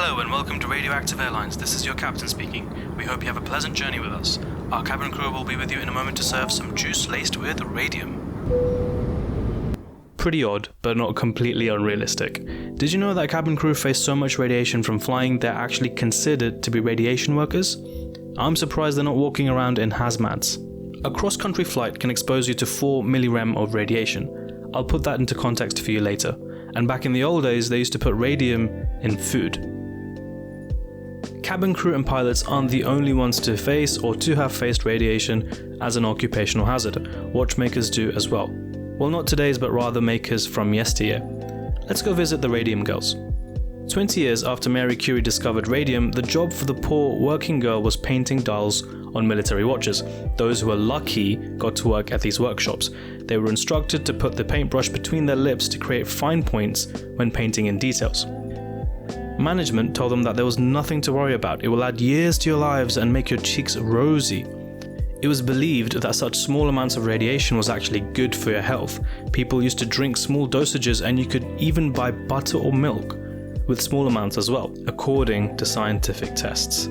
Hello and welcome to Radioactive Airlines. This is your captain speaking. We hope you have a pleasant journey with us. Our cabin crew will be with you in a moment to serve some juice laced with radium. Pretty odd, but not completely unrealistic. Did you know that cabin crew face so much radiation from flying they're actually considered to be radiation workers? I'm surprised they're not walking around in hazmats. A cross-country flight can expose you to 4 millirem of radiation. I'll put that into context for you later. And back in the old days, they used to put radium in food. Cabin crew and pilots aren't the only ones to face or to have faced radiation as an occupational hazard. Watchmakers do as well. Well, not today's, but rather makers from yesteryear. Let's go visit the Radium Girls. 20 years after Marie Curie discovered radium, the job for the poor working girl was painting dials on military watches. Those who were lucky got to work at these workshops. They were instructed to put the paintbrush between their lips to create fine points when painting in details. Management told them that there was nothing to worry about. It will add years to your lives and make your cheeks rosy. It was believed that such small amounts of radiation was actually good for your health. People used to drink small dosages, and you could even buy butter or milk with small amounts as well, according to scientific tests.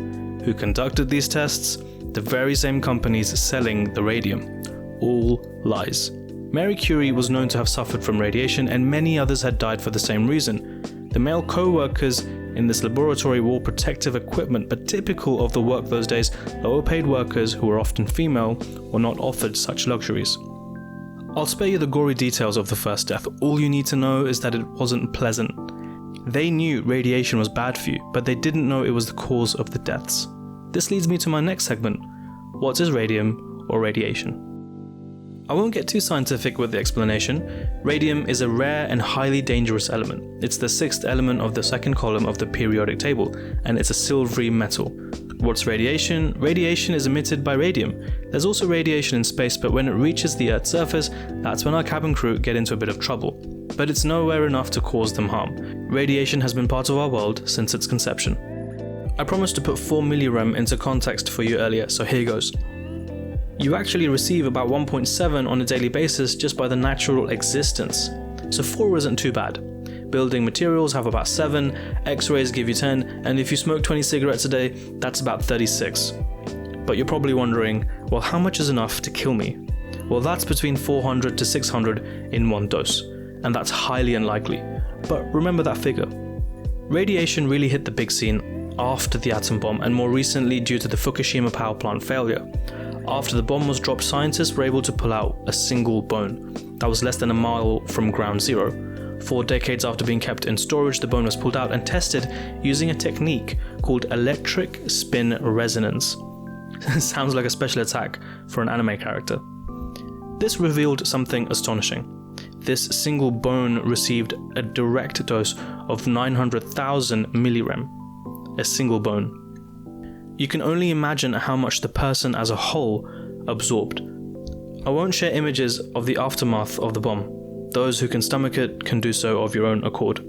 Who conducted these tests? The very same companies selling the radium. All lies. Marie Curie was known to have suffered from radiation, and many others had died for the same reason. The male co-workers in this laboratory wore protective equipment, but typical of the work those days, lower-paid workers who were often female were not offered such luxuries. I'll spare you the gory details of the first death. All you need to know is that it wasn't pleasant. They knew radiation was bad for you, but they didn't know it was the cause of the deaths. This leads me to my next segment. What is radium or radiation? I won't get too scientific with the explanation. Radium is a rare and highly dangerous element. It's the sixth element of the second column of the periodic table, and it's a silvery metal. What's radiation? Radiation is emitted by radium. There's also radiation in space, but when it reaches the Earth's surface, that's when our cabin crew get into a bit of trouble. But it's nowhere enough to cause them harm. Radiation has been part of our world since its conception. I promised to put 4 millirem into context for you earlier, so here goes. You actually receive about 1.7 on a daily basis just by the natural existence. So 4 isn't too bad. Building materials have about 7, X-rays give you 10, and if you smoke 20 cigarettes a day, that's about 36. But you're probably wondering, well, how much is enough to kill me? Well, that's between 400 to 600 in one dose, and that's highly unlikely. But remember that figure. Radiation really hit the big scene after the atom bomb, and more recently due to the Fukushima power plant failure. After the bomb was dropped, scientists were able to pull out a single bone that was less than a mile from ground zero. 4 decades after being kept in storage, the bone was pulled out and tested using a technique called electric spin resonance. Sounds like a special attack for an anime character. This revealed something astonishing. This single bone received a direct dose of 900,000 millirem. A single bone. You can only imagine how much the person as a whole absorbed. I won't share images of the aftermath of the bomb. Those who can stomach it can do so of your own accord.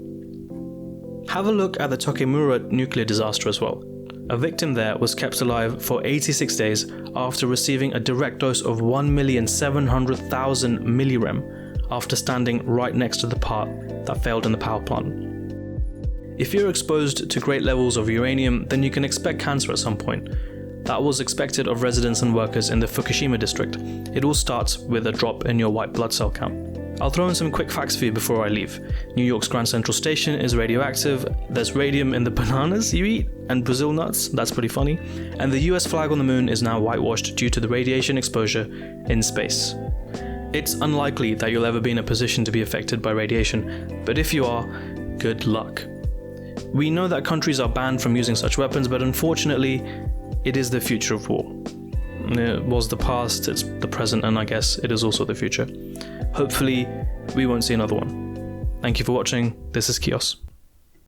Have a look at the Tokimura nuclear disaster as well. A victim there was kept alive for 86 days after receiving a direct dose of 1,700,000 millirem after standing right next to the part that failed in the power plant. If you're exposed to great levels of uranium, then you can expect cancer at some point. That was expected of residents and workers in the Fukushima district. It all starts with a drop in your white blood cell count. I'll throw in some quick facts for you before I leave. New York's Grand Central Station is radioactive, there's radium in the bananas you eat, and Brazil nuts, that's pretty funny, and the US flag on the moon is now whitewashed due to the radiation exposure in space. It's unlikely that you'll ever be in a position to be affected by radiation, but if you are, good luck. We know that countries are banned from using such weapons, but unfortunately, it is the future of war. It was the past, it's the present, and I guess it is also the future. Hopefully, we won't see another one. Thank you for watching. This is Kios.